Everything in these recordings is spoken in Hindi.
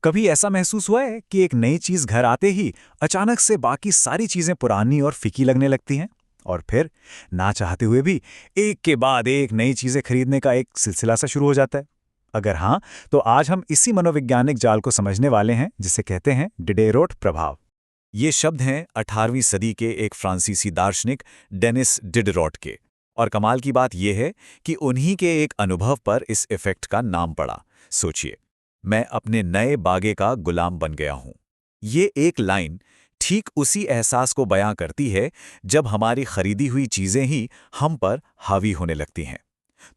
कभी ऐसा महसूस हुआ है कि एक नई चीज घर आते ही अचानक से बाकी सारी चीजें पुरानी और फीकी लगने लगती हैं, और फिर ना चाहते हुए भी एक के बाद एक नई चीजें खरीदने का एक सिलसिला सा शुरू हो जाता है? अगर हाँ, तो आज हम इसी मनोवैज्ञानिक जाल को समझने वाले हैं जिसे कहते हैं डिडेरोट प्रभाव। ये शब्द हैं 18वीं सदी के एक फ्रांसीसी दार्शनिक डेनिस डिडरॉट के। और कमाल की बात यह है कि उन्हीं के एक अनुभव पर इस इफेक्ट का नाम पड़ा। सोचिए, मैं अपने नए बागे का गुलाम बन गया हूं। ये एक लाइन ठीक उसी एहसास को बयां करती है जब हमारी खरीदी हुई चीजें ही हम पर हावी होने लगती हैं।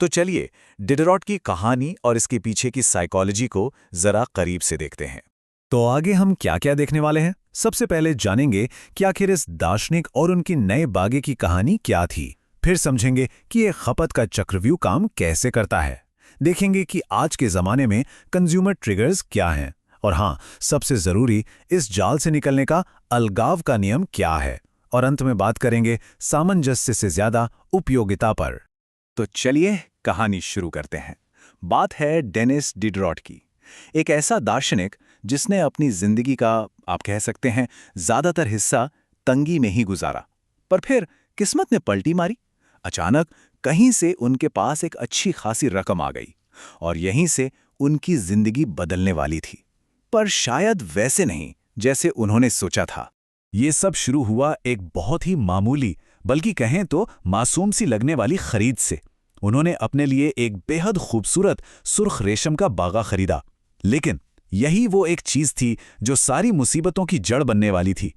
तो चलिए डिडरॉट की कहानी और इसके पीछे की साइकोलॉजी को जरा करीब से देखते हैं। तो आगे हम क्या क्या देखने वाले हैं? सबसे पहले जानेंगे कि आखिर इस दार्शनिक और उनकी नए बागे की कहानी क्या थी। फिर समझेंगे कि ये खपत का चक्रव्यूह काम कैसे करता है। देखेंगे कि आज के जमाने में कंज्यूमर ट्रिगर्स क्या हैं। और हाँ, सबसे जरूरी, इस जाल से निकलने का अलगाव का नियम क्या है। और अंत में बात करेंगे सामंजस्य से ज्यादा उपयोगिता पर। तो चलिए कहानी शुरू करते हैं। बात है डेनिस डिडरॉट की, एक ऐसा दार्शनिक जिसने अपनी जिंदगी का, आप कह सकते हैं, ज्यादातर हिस्सा तंगी में ही गुजारा। पर फिर किस्मत ने पलटी मारी। अचानक कहीं से उनके पास एक अच्छी खासी रकम आ गई और यहीं से उनकी जिंदगी बदलने वाली थी। पर शायद वैसे नहीं जैसे उन्होंने सोचा था। ये सब शुरू हुआ एक बहुत ही मामूली, बल्कि कहें तो मासूम सी लगने वाली खरीद से। उन्होंने अपने लिए एक बेहद खूबसूरत सुर्ख रेशम का बागा खरीदा। लेकिन यही वो एक चीज थी जो सारी मुसीबतों की जड़ बनने वाली थी।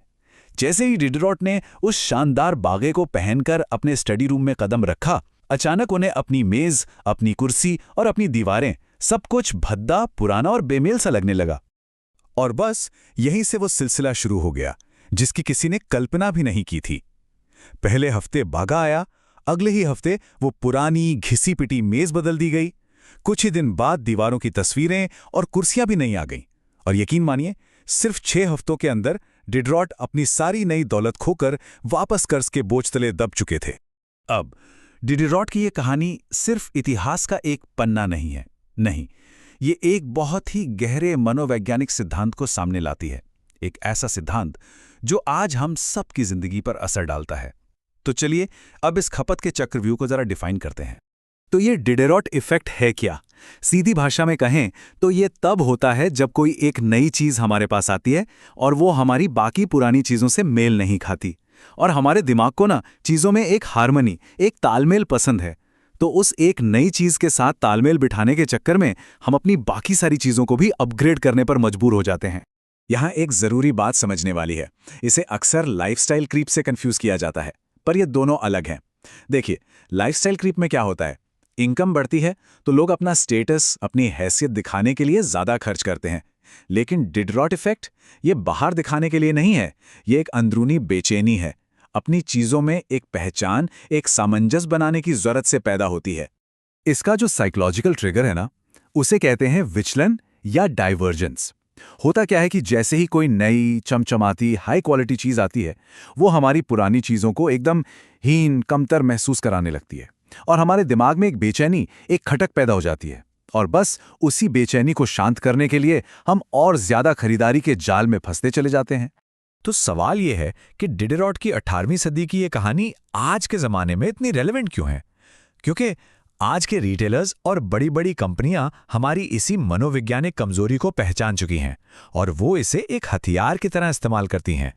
जैसे ही डिडरॉट ने उस शानदार बागे को पहनकर अपने स्टडी रूम में कदम रखा, अचानक उन्हें अपनी मेज, अपनी कुर्सी और अपनी दीवारें, सब कुछ भद्दा, पुराना और बेमेल सा लगने लगा। और बस यहीं से वो सिलसिला शुरू हो गया जिसकी किसी ने कल्पना भी नहीं की थी। पहले हफ्ते बागा आया, अगले ही हफ्ते वो पुरानी घिसी पिटी मेज बदल दी गई। कुछ ही दिन बाद दीवारों की तस्वीरें और कुर्सियां भी नहीं आ गईं। और यकीन मानिए, सिर्फ 6 हफ्तों के अंदर डिडरॉट अपनी सारी नई दौलत खोकर वापस कर्ज के बोझ तले दब चुके थे। अब डिडरॉट की ये कहानी सिर्फ इतिहास का एक पन्ना नहीं है। नहीं, ये एक बहुत ही गहरे मनोवैज्ञानिक सिद्धांत को सामने लाती है। एक ऐसा सिद्धांत जो आज हम सबकी जिंदगी पर असर डालता है। तो चलिए अब इस खपत के चक्रव्यूह को जरा डिफाइन करते हैं। तो ये डिडरॉट इफेक्ट है क्या? सीधी भाषा में कहें तो ये तब होता है जब कोई एक नई चीज हमारे पास आती है और वो हमारी बाकी पुरानी चीजों से मेल नहीं खाती, और हमारे दिमाग को ना चीजों में एक हार्मनी, एक तालमेल पसंद है। तो उस एक नई चीज के साथ तालमेल बिठाने के चक्कर में हम अपनी बाकी सारी चीजों को भी अपग्रेड करने पर मजबूर हो जाते हैं। यहाँ एक जरूरी बात समझने वाली है। इसे अक्सर लाइफस्टाइल क्रीप से कंफ्यूज किया जाता है, पर ये दोनों अलग हैं। देखिए, लाइफस्टाइल क्रीप में क्या होता है, इनकम बढ़ती है तो लोग अपना स्टेटस, अपनी हैसियत दिखाने के लिए ज्यादा खर्च करते हैं। लेकिन डिडरॉट इफेक्ट ये बाहर दिखाने के लिए नहीं है, ये एक अंदरूनी बेचैनी है। अपनी चीजों में एक पहचान, एक सामंजस्य बनाने की जरूरत से पैदा होती है। इसका जो साइकोलॉजिकल ट्रिगर है ना, उसे कहते हैं विचलन या डाइवर्जेंस। होता क्या है कि जैसे ही कोई नई चमचमाती हाई क्वालिटी चीज आती है, वो हमारी पुरानी चीजों को एकदम हीन, कमतर महसूस कराने लगती है और हमारे दिमाग में एक बेचैनी, एक खटक पैदा हो जाती है। और बस उसी बेचैनी को शांत करने के लिए हम और ज्यादा खरीदारी के जाल में फंसते चले जाते हैं। तो सवाल यह है कि डिडरॉट की 18वीं सदी की ये कहानी आज के जमाने में इतनी रेलेवेंट क्यों है? क्योंकि आज के रिटेलर्स और बड़ी बड़ी कंपनियां हमारी इसी मनोवैज्ञानिक कमजोरी को पहचान चुकी हैं और वो इसे एक हथियार की तरह इस्तेमाल करती हैं।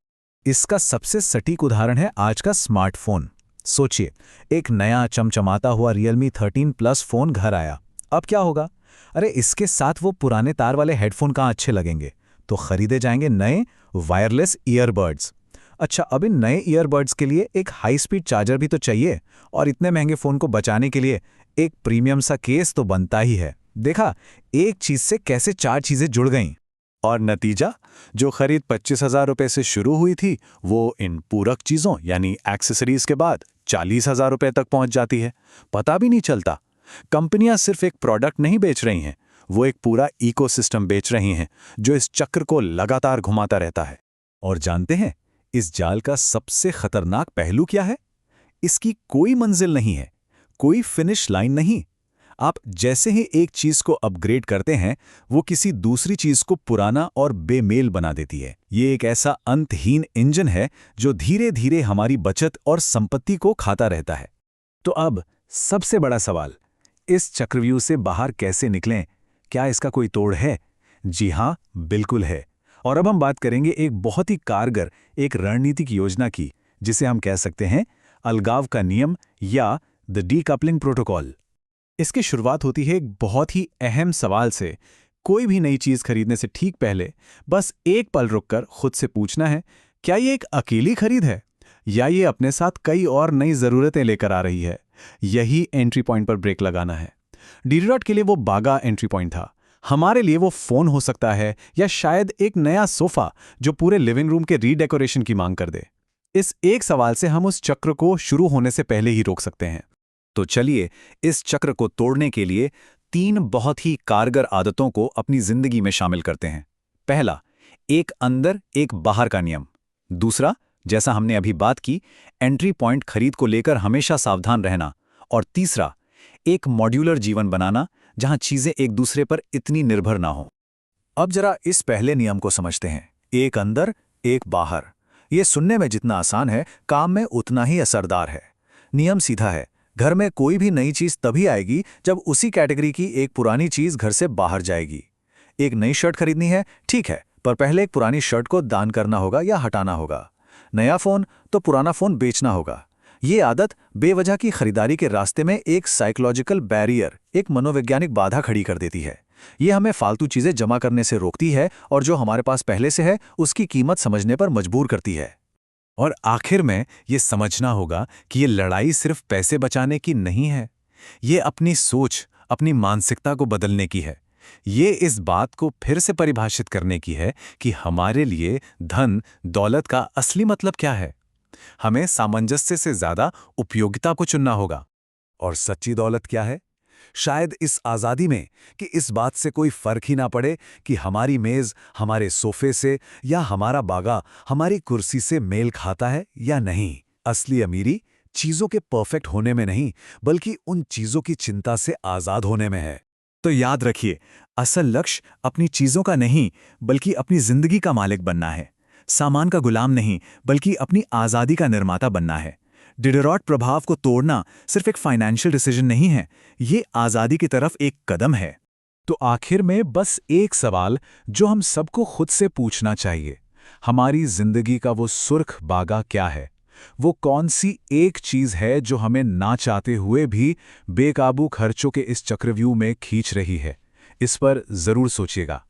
इसका सबसे सटीक उदाहरण है आज का स्मार्टफोन। सोचिए, एक नया चमचमाता हुआ Realme 13 Plus फोन घर आया। अब क्या होगा? अरे इसके साथ वो पुराने तार वाले हेडफोन कहाँ अच्छे लगेंगे? तो खरीदे जाएंगे नए वायरलेस ईयरबड्स। अच्छा, अब इन नए ईयरबड्स के लिए एक हाई स्पीड चार्जर भी तो चाहिए, और इतने महंगे फोन को बचाने के लिए एक प्रीमियम सा केस तो बनता ही है। देखा, एक चीज से कैसे 4 चीजें जुड़ गईं। और नतीजा, जो खरीद 25,000 रुपए से शुरू हुई थी, वो इन पूरक चीजों यानी एक्सेसरीज के बाद 40,000 रुपए तक पहुंच जाती है। पता भी नहीं चलता। कंपनियां सिर्फ एक प्रोडक्ट नहीं बेच रही हैं, वो एक पूरा इकोसिस्टम बेच रही हैं जो इस चक्र को लगातार घुमाता रहता है। और जानते हैं इस जाल का सबसे खतरनाक पहलू क्या है? इसकी कोई मंजिल नहीं है, कोई फिनिश लाइन नहीं। आप जैसे ही एक चीज को अपग्रेड करते हैं, वो किसी दूसरी चीज को पुराना और बेमेल बना देती है। ये एक ऐसा अंतहीन इंजन है जो धीरे धीरे हमारी बचत और संपत्ति को खाता रहता है। तो अब सबसे बड़ा सवाल, इस चक्रव्यूह से बाहर कैसे निकलें? क्या इसका कोई तोड़ है? जी हाँ, बिल्कुल है। और अब हम बात करेंगे एक बहुत ही कारगर, एक रणनीतिक योजना की, जिसे हम कह सकते हैं अलगाव का नियम या द डीकपलिंग प्रोटोकॉल। इसकी शुरुआत होती है एक बहुत ही अहम सवाल से। कोई भी नई चीज खरीदने से ठीक पहले बस एक पल रुककर खुद से पूछना है, क्या ये एक अकेली खरीद है या ये अपने साथ कई और नई जरूरतें लेकर आ रही है? यही एंट्री पॉइंट पर ब्रेक लगाना है। डीडीडॉट के लिए वो बागा एंट्री पॉइंट था। हमारे लिए वो फोन हो सकता है, या शायद एक नया सोफा जो पूरे लिविंग रूम के रीडेकोरेशन की मांग कर दे। इस एक सवाल से हम उस चक्र को शुरू होने से पहले ही रोक सकते हैं। तो चलिए, इस चक्र को तोड़ने के लिए 3 बहुत ही कारगर आदतों को अपनी जिंदगी में शामिल करते हैं। पहला, एक अंदर एक बाहर का नियम। दूसरा, जैसा हमने अभी बात की, एंट्री पॉइंट खरीद को लेकर हमेशा सावधान रहना। और तीसरा, एक मॉड्यूलर जीवन बनाना जहां चीजें एक दूसरे पर इतनी निर्भर ना हो। अब जरा इस पहले नियम को समझते हैं, एक अंदर एक बाहर। ये सुनने में जितना आसान है, काम में उतना ही असरदार है। नियम सीधा है, घर में कोई भी नई चीज तभी आएगी जब उसी कैटेगरी की एक पुरानी चीज घर से बाहर जाएगी। एक नई शर्ट खरीदनी है, ठीक है, पर पहले एक पुरानी शर्ट को दान करना होगा या हटाना होगा। नया फोन तो पुराना फोन बेचना होगा। ये आदत बेवजह की खरीदारी के रास्ते में एक साइकोलॉजिकल बैरियर, एक मनोवैज्ञानिक बाधा खड़ी कर देती है। ये हमें फालतू चीजें जमा करने से रोकती है और जो हमारे पास पहले से है उसकी कीमत समझने पर मजबूर करती है। और आखिर में ये समझना होगा कि ये लड़ाई सिर्फ पैसे बचाने की नहीं है। ये अपनी सोच, अपनी मानसिकता को बदलने की है। ये इस बात को फिर से परिभाषित करने की है कि हमारे लिए धन दौलत का असली मतलब क्या है। हमें सामंजस्य से ज्यादा उपयोगिता को चुनना होगा। और सच्ची दौलत क्या है? शायद इस आज़ादी में कि इस बात से कोई फर्क ही ना पड़े कि हमारी मेज़ हमारे सोफे से या हमारा बागा हमारी कुर्सी से मेल खाता है या नहीं। असली अमीरी चीज़ों के परफेक्ट होने में नहीं, बल्कि उन चीज़ों की चिंता से आज़ाद होने में है। तो याद रखिए, असल लक्ष्य अपनी चीज़ों का नहीं, बल्कि अपनी जिंदगी का मालिक बनना है। सामान का गुलाम नहीं, बल्कि अपनी आज़ादी का निर्माता बनना है। डीडीडॉट प्रभाव को तोड़ना सिर्फ एक फाइनेंशियल डिसीजन नहीं है, ये आज़ादी की तरफ एक कदम है। तो आखिर में बस एक सवाल जो हम सबको खुद से पूछना चाहिए, हमारी जिंदगी का वो सुर्ख बागा क्या है? वो कौन सी एक चीज़ है जो हमें ना चाहते हुए भी बेकाबू खर्चों के इस चक्रव्यूह में खींच रही है? इस पर ज़रूर सोचिएगा।